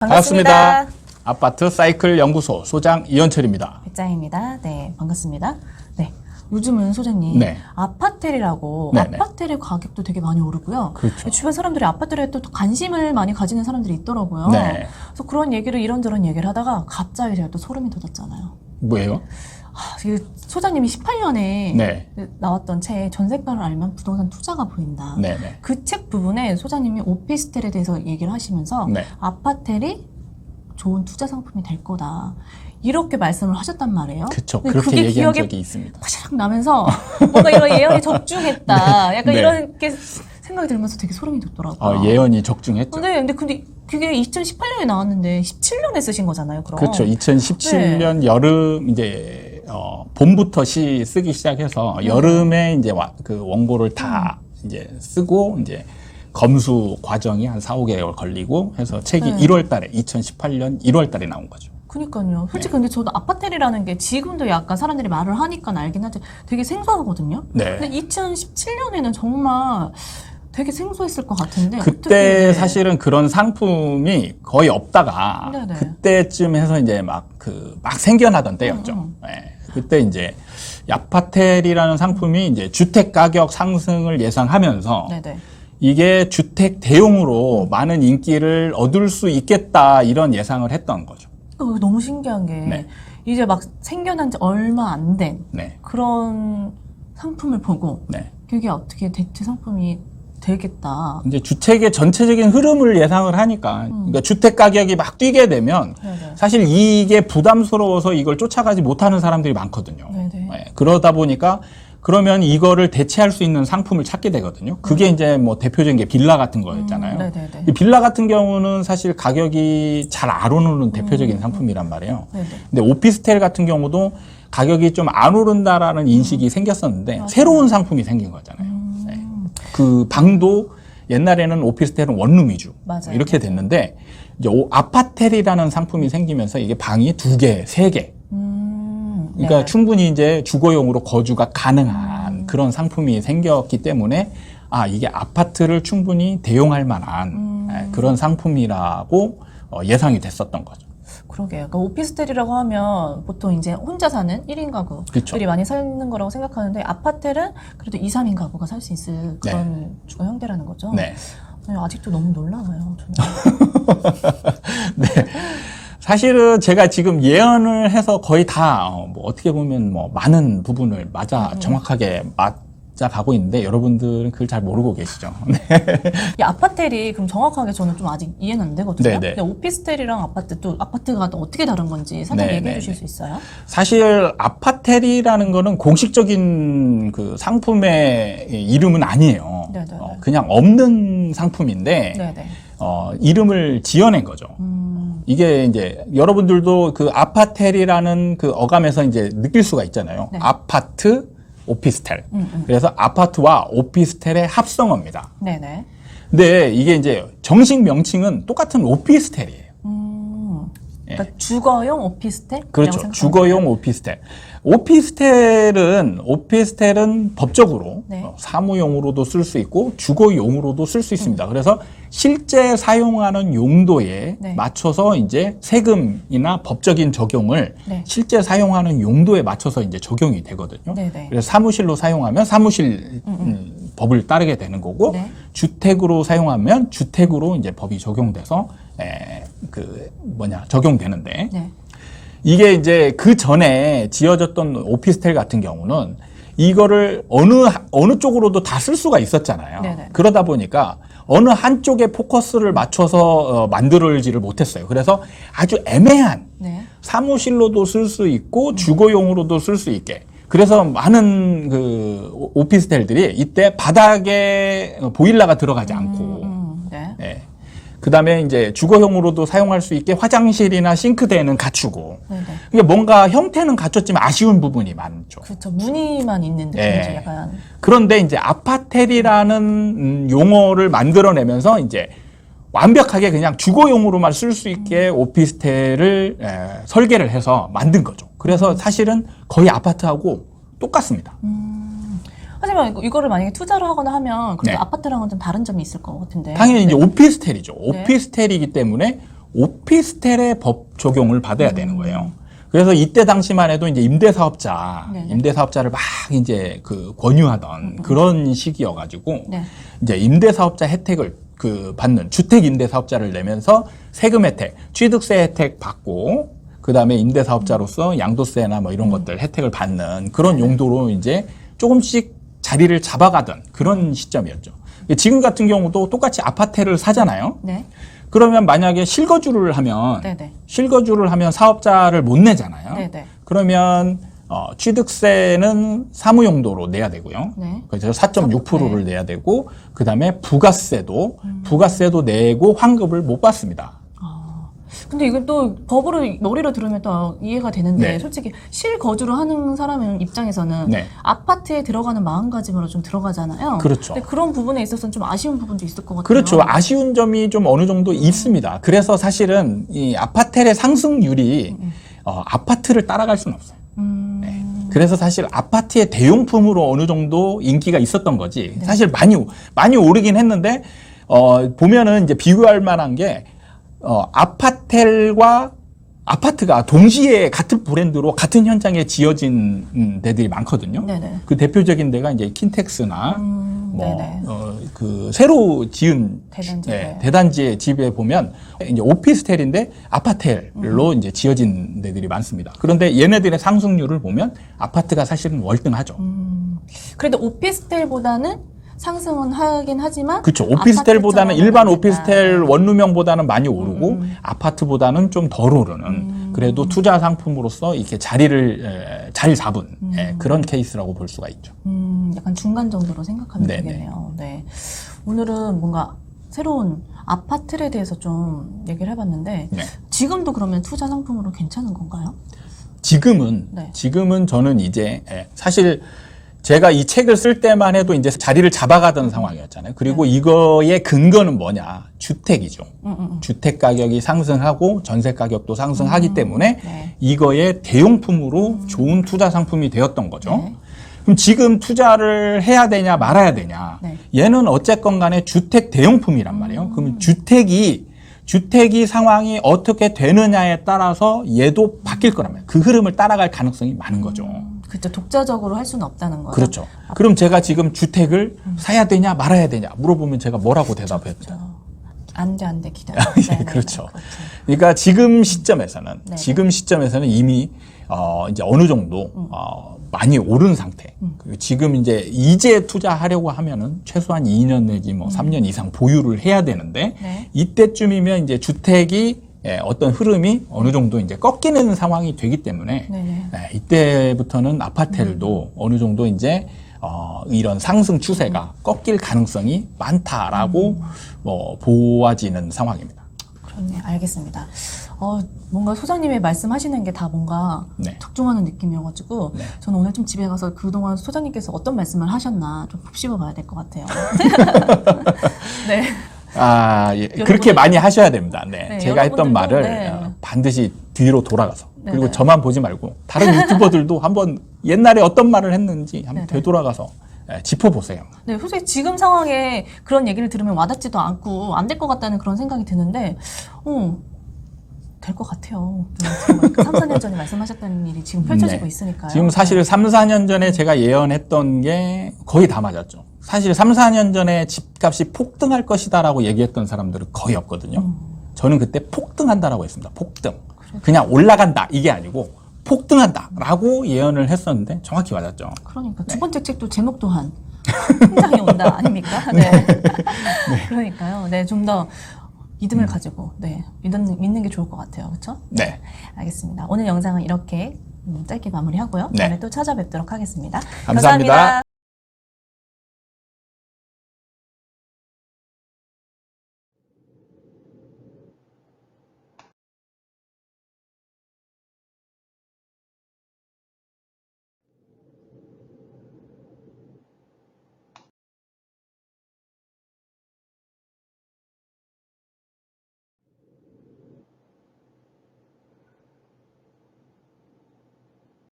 반갑습니다. 아파트 사이클 연구소 소장 이현철입니다. 백장입니다. 네, 반갑습니다. 네, 요즘은 소장님 네. 아파텔이라고 네네. 아파텔의 가격도 되게 많이 오르고요. 그렇죠. 주변 사람들이 아파텔에 또 관심을 많이 가지는 사람들이 있더라고요. 네. 그래서 그런 얘기를 이런저런 얘기를 하다가 갑자기 제가 또 소름이 돋았잖아요. 뭐예요? 소장님이 18년에 네. 나왔던 책에 전세가를 알면 부동산 투자가 보인다. 네네. 그 책 부분에 소장님이 오피스텔에 대해서 얘기를 하시면서 네. 아파텔이 좋은 투자 상품이 될 거다. 이렇게 말씀을 하셨단 말이에요. 그렇죠. 근데 그렇게 그게 얘기한 기억에 적이 있습니다. 파샤락 나면서 뭔가 이런 예언이 적중했다. 약간 네. 이렇게 생각이 들면서 되게 소름이 돋더라고요. 예언이 적중했죠. 근데 그게 2018년에 나왔는데 17년에 쓰신 거잖아요. 그럼. 그렇죠. 2017년 여름 이제 봄부터 쓰기 시작해서 여름에 이제 그 원고를 다 이제 쓰고 이제 검수 과정이 한 4, 5개월 걸리고 해서 책이 1월 달에 2018년 1월 달에 나온 거죠. 그니까요. 솔직히 근데 저도 아파텔이라는 게 지금도 약간 사람들이 말을 하니까 알긴 하지 되게 생소하거든요. 네. 근데 2017년에는 정말 되게 생소했을 것 같은데 그때 어떻게 사실은 그런 상품이 거의 없다가 네네. 그때쯤 해서 이제 막 생겨나던 때였죠. 네. 그때 이제 야파텔이라는 상품이 이제 주택 가격 상승을 예상하면서 네네. 이게 주택 대용으로 많은 인기를 얻을 수 있겠다 이런 예상을 했던 거죠. 너무 신기한 게 네. 이제 막 생겨난 지 얼마 안 된 네. 그런 상품을 보고 네. 그게 어떻게 대체 상품이 되겠다. 이제 주택의 전체적인 흐름을 예상을 하니까 그러니까 주택 가격이 막 뛰게 되면 네네. 사실 이게 부담스러워서 이걸 쫓아가지 못하는 사람들이 많거든요. 네네. 네, 그러다 보니까 그러면 이거를 대체할 수 있는 상품을 찾게 되거든요. 그게 이제 뭐 대표적인 게 빌라 같은 거였잖아요. 네네네. 이 빌라 같은 경우는 사실 가격이 잘 안 오르는 대표적인 상품이란 말이에요. 네네. 근데 오피스텔 같은 경우도 가격이 좀 안 오른다라는 인식이 생겼었는데 새로운 상품이 생긴 거잖아요. 네. 그 방도 옛날에는 오피스텔은 원룸 위주 맞아요. 이렇게 됐는데 이제 아파텔이라는 상품이 생기면서 이게 방이 2개, 3개 그러니까 네네. 충분히 이제 주거용으로 거주가 가능한 그런 상품이 생겼기 때문에 이게 아파트를 충분히 대용할 만한 그런 상품이라고 예상이 됐었던 거죠. 그러게요. 그러니까 오피스텔이라고 하면 보통 이제 혼자 사는 1인 가구들이 그쵸. 많이 사는 거라고 생각하는데 아파텔은 그래도 2, 3인 가구가 살 수 있을 그런 주거 형태라는 거죠. 네. 아직도 너무 놀라워요. 저는. 네. 사실은 제가 지금 예언을 해서 거의 다 뭐 어떻게 보면 뭐 많은 부분을 정확하게 맞아 가고 있는데 여러분들은 그걸 잘 모르고 계시죠. 네. 이 아파텔이 그럼 정확하게 저는 좀 아직 이해는 안 되거든요. 네네. 근데 오피스텔이랑 아파트가 또 어떻게 다른 건지 살짝 네네네. 얘기해 주실 수 있어요? 사실 아파텔이라는 거는 공식적인 그 상품의 이름은 아니에요. 네네네. 그냥 없는 상품인데 네네. 이름을 지어낸 거죠. 이게 이제 여러분들도 그 아파텔이라는 그 어감에서 이제 느낄 수가 있잖아요. 네. 아파트, 오피스텔. 그래서 아파트와 오피스텔의 합성어입니다. 네네. 근데 이게 이제 정식 명칭은 똑같은 오피스텔이에요. 그러니까 주거용 오피스텔? 그렇죠. 주거용 오피스텔. 오피스텔은 법적으로 네. 사무용으로도 쓸 수 있고 주거용으로도 쓸 수 있습니다. 그래서 실제 사용하는 용도에 네. 맞춰서 이제 세금이나 법적인 적용을 네. 실제 사용하는 용도에 맞춰서 이제 적용이 되거든요. 네네. 그래서 사무실로 사용하면 사무실 법을 따르게 되는 거고 네. 주택으로 사용하면 주택으로 이제 법이 적용돼서 적용되는데 네. 이게 이제 그 전에 지어졌던 오피스텔 같은 경우는 이거를 어느 쪽으로도 다 쓸 수가 있었잖아요. 네네. 그러다 보니까 어느 한쪽에 포커스를 맞춰서 만들지를 못했어요. 그래서 아주 애매한 네. 사무실로도 쓸 수 있고 주거용으로도 쓸 수 있게. 그래서 많은 그 오피스텔들이 이때 바닥에 보일러가 들어가지 않고 네. 네. 그다음에 이제 주거용으로도 사용할 수 있게 화장실이나 싱크대는 갖추고 네네. 이게 뭔가 형태는 갖췄지만 아쉬운 부분이 많죠. 그렇죠. 무늬만 있는 느낌이죠. 네. 약간. 그런데 이제 아파텔이라는 용어를 만들어내면서 이제 완벽하게 그냥 주거용으로만 쓸 수 있게 오피스텔을 설계를 해서 만든 거죠. 그래서 사실은 거의 아파트하고 똑같습니다. 하지만 이거를 만약에 투자를 하거나 하면 그래도 네. 아파트랑은 좀 다른 점이 있을 것 같은데. 당연히 이제 네. 오피스텔이죠. 오피스텔이기 때문에 오피스텔의 법 적용을 받아야 되는 거예요. 그래서 이때 당시만 해도 이제 임대사업자를 막 이제 그 권유하던 그런 시기여가지고 네. 이제 임대사업자 혜택을 그 받는 주택 임대사업자를 내면서 세금 혜택, 취득세 혜택 받고 그 다음에 임대사업자로서 양도세나 뭐 이런 것들 혜택을 받는 그런 용도로 이제 조금씩 자리를 잡아가던 그런 시점이었죠. 지금 같은 경우도 똑같이 아파트를 사잖아요. 네. 그러면 만약에 실거주를 하면 네네. 실거주를 하면 사업자를 못 내잖아요. 네네. 그러면 취득세는 사무용도로 내야 되고요. 네. 그래서 4.6%를 내야 되고 그다음에 부가세도 내고 환급을 못 받습니다. 근데 이건 또 법으로 머리로 들으면 또 이해가 되는데 네. 솔직히 실거주를 하는 사람 입장에서는 네. 아파트에 들어가는 마음가짐으로 좀 들어가잖아요. 그렇죠. 근데 그런 부분에 있어서는 좀 아쉬운 부분도 있을 것 같아요. 그렇죠. 아쉬운 점이 좀 어느 정도 있습니다. 그래서 사실은 이 아파텔의 상승률이 아파트를 따라갈 수는 없어요. 네. 그래서 사실 아파트의 대용품으로 어느 정도 인기가 있었던 거지. 네. 사실 많이 오르긴 했는데 보면은 이제 비교할 만한 게 아파트가 동시에 같은 브랜드로 같은 현장에 지어진 데들이 많거든요. 네네. 그 대표적인 데가 이제 킨텍스나 네네. 그 새로 지은 대단지. 대단지의 집에 보면 이제 오피스텔인데 아파텔로 이제 지어진 데들이 많습니다. 그런데 얘네들의 상승률을 보면 아파트가 사실은 월등하죠. 그래도 오피스텔보다는 상승은 하긴 하지만 그렇죠. 오피스텔보다는 일반 아니니까. 오피스텔 원룸형보다는 많이 오르고 아파트보다는 좀 덜 오르는 그래도 투자 상품으로서 이렇게 자리를 잘 잡은 그런 케이스라고 볼 수가 있죠. 약간 중간 정도로 생각하면 네네. 되겠네요. 네. 오늘은 뭔가 새로운 아파트에 대해서 좀 얘기를 해봤는데 네. 지금도 그러면 투자 상품으로 괜찮은 건가요? 지금은 저는 이제 사실 제가 이 책을 쓸 때만 해도 이제 자리를 잡아가던 상황이었잖아요. 그리고 이거의 근거는 뭐냐? 주택이죠. 주택 가격이 상승하고 전세 가격도 상승하기 때문에 네. 이거의 대용품으로 좋은 투자 상품이 되었던 거죠. 네. 그럼 지금 투자를 해야 되냐 말아야 되냐? 네. 얘는 어쨌건 간에 주택 대용품이란 말이에요. 그러면 주택이 상황이 어떻게 되느냐에 따라서 얘도 바뀔 거란 말이에요. 그 흐름을 따라갈 가능성이 많은 거죠. 그렇죠. 독자적으로 할 수는 없다는 거죠. 그렇죠. 그럼 제가 지금 주택을 사야 되냐 말아야 되냐 물어보면 제가 뭐라고 대답했죠? 안 돼, 기다려. 예, 그렇죠. 그러니까 지금 시점에서는 이미 이제 어느 정도 많이 오른 상태. 그리고 지금 이제 투자하려고 하면은 최소한 2년 내지 뭐 3년 이상 보유를 해야 되는데 네. 이때쯤이면 이제 주택이 어떤 흐름이 어느 정도 이제 꺾이는 상황이 되기 때문에 네네. 이때부터는 아파텔도 어느 정도 이제 이런 상승 추세가 꺾일 가능성이 많다라고 보아지는 상황입니다. 그렇네, 알겠습니다. 뭔가 소장님의 말씀하시는 게 다 뭔가 네. 적중하는 느낌이어가지고 저는 오늘 좀 집에 가서 그동안 소장님께서 어떤 말씀을 하셨나 좀 곱씹어 봐야 될 것 같아요. 네. 예. 그렇게 많이 하셔야 됩니다. 네. 네, 제가 했던 여러분들도, 말을 네. 반드시 뒤로 돌아가서 네, 그리고 네. 저만 보지 말고 다른 유튜버들도 한번 옛날에 어떤 말을 했는지 한번 네, 네. 되돌아가서 짚어보세요. 네, 솔직히 지금 상황에 그런 얘기를 들으면 와닿지도 않고 안 될 것 같다는 그런 생각이 드는데, 될 것 같아요. 3, 4년 전에 말씀하셨던 일이 지금 펼쳐지고 네. 있으니까요. 지금 사실 3, 4년 전에 제가 예언했던 게 거의 다 맞았죠. 사실 3, 4년 전에 집값이 폭등할 것이다라고 얘기했던 사람들은 거의 없거든요. 저는 그때 폭등한다라고 했습니다. 폭등. 그냥 올라간다 이게 아니고 폭등한다라고 예언을 했었는데 정확히 맞았죠. 그러니까 두 번째 책도 제목 또한 통장이 온다 아닙니까? 네. 그러니까요. 네, 좀 더 믿음을 가지고 믿는 게 좋을 것 같아요. 그렇죠? 네. 알겠습니다. 오늘 영상은 이렇게 짧게 마무리하고요. 네. 다음에 또 찾아뵙도록 하겠습니다. 감사합니다.